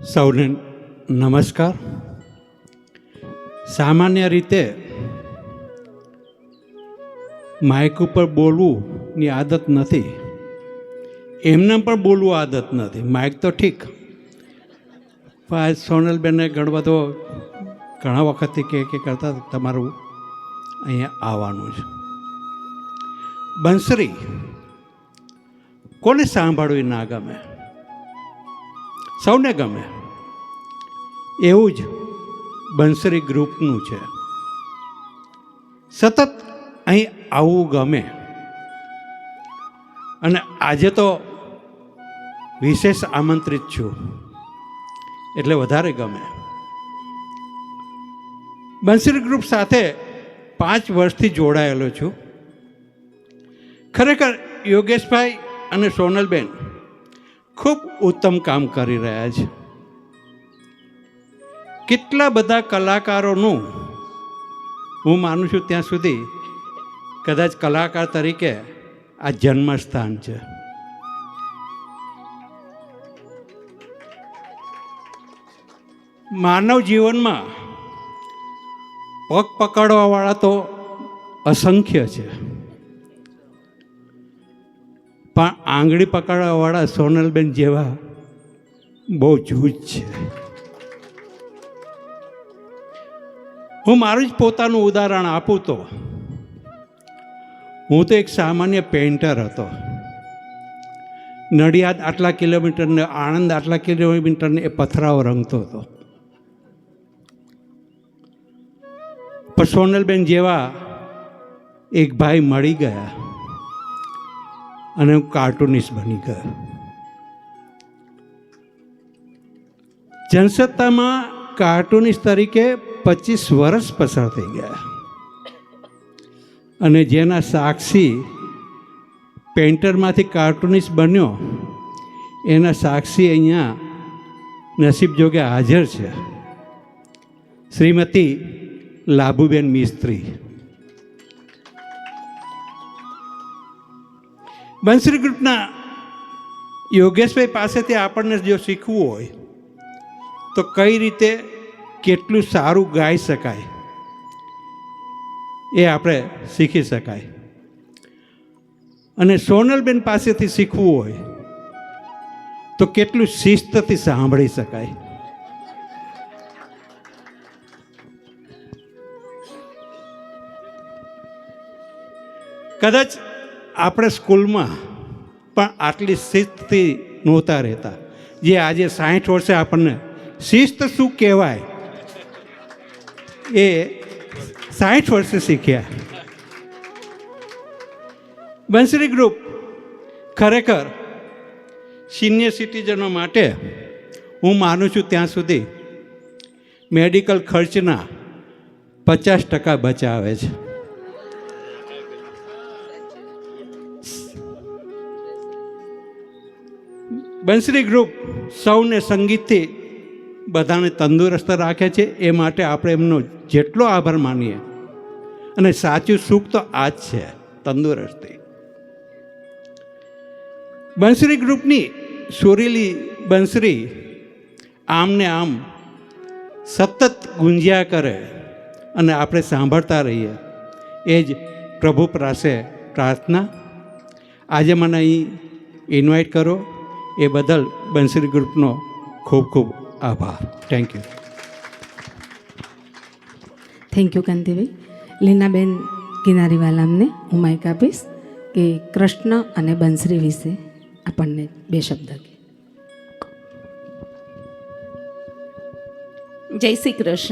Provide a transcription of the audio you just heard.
સૌને નમસ્કાર. સામાન્ય રીતે માઇક ઉપર બોલવુંની આદત નથી, એમને પણ બોલવું આદત નથી. માઇક તો ઠીક, પણ આ સોનલબેનને ઘણા વખતથી કે કરતા તમારું અહીંયા આવવાનું છે. બંસરી કોને સાંભળવું ના ગમે? સૌને ગમે. એવું જ બંસરી ગ્રુપનું છે. સતત અહીં આવવું ગમે. અને આજે તો વિશેષ આમંત્રિત છું એટલે વધારે ગમે. બંસરી ગ્રુપ સાથે 5 વર્ષથી જોડાયેલો છું. ખરેખર યોગેશભાઈ અને સોનલબેન ખૂબ ઉત્તમ કામ કરી રહ્યા છે. કેટલા બધા કલાકારોનું હું માનું છું ત્યાં સુધી કદાચ કલાકાર તરીકે આ જન્મસ્થાન છે. માનવ જીવનમાં પગ પકડવાવાળા તો અસંખ્ય છે, પણ આંગળી પકડવાવાળા સોનલબેન જેવા બહુ જૂજ છે. હું મારું જ પોતાનું ઉદાહરણ આપું તો હું તો એક સામાન્ય પેઇન્ટર હતો. નડિયાદ આટલા કિલોમીટરને, આણંદ આટલા કિલોમીટરને એ પથરાઓ રંગતો હતો. પણ સોનલબેન જેવા એક ભાઈ મળી ગયા અને હું કાર્ટૂનિસ્ટ બની ગયો. જનસત્તામાં કાર્ટૂનિસ્ટ તરીકે 25 વર્ષ પસાર થઈ ગયા અને જેના સાક્ષી પેઇન્ટરમાંથી કાર્ટૂનિસ્ટ બન્યો એના સાક્ષી અહીંયા નસીબ જોગે હાજર છે, શ્રીમતી લાભુબેન મિસ્ત્રી. બંસરી ગ્રુપના યોગેશભાઈ પાસેથી આપણને જો શીખવું હોય તો કઈ રીતે કેટલું સારું ગાઈ શકાય એ આપણે શીખી શકાય. અને સોનલબેન પાસેથી શીખવું હોય તો કેટલું શિસ્તથી સાંભળી શકાય. કદાચ આપણે સ્કૂલમાં પણ આટલી શિસ્તથી નહોતા રહેતા, જે આજે 60 વર્ષે આપણને શિસ્ત શું કહેવાય એ 60 વર્ષે શીખ્યા. બંસરી ગ્રુપ ખરેખર સિનિયર સિટીઝનો માટે હું માનું છું ત્યાં સુધી મેડિકલ ખર્ચના 50% બચાવે છે. બંસરી ગ્રુપ સૌને સંગીતથી બધાને તંદુરસ્ત રાખે છે. એ માટે આપણે એમનો જેટલો આભાર માનીએ. અને સાચું સુખ તો આ જ છે, તંદુરસ્તી. બંસરી ગ્રુપની સુરીલી બંસરી આમને આમ સતત ગુંજ્યા કરે અને આપણે સાંભળતા રહીએ, એ જ પ્રભુ પાસે પ્રાર્થના. આજે મને અહીં ઇન્વાઇટ કરો એ બદલ બંસરી ગ્રુપનો ખૂબ ખૂબ આભાર. Thank you. Thank you Kantibhai. Leenaben કિનારીવાલામને હું માઇક આપીશ કે કૃષ્ણ અને બંસરી વિશે આપણને 2 શબ્દ કહે. જય શ્રી કૃષ્ણ.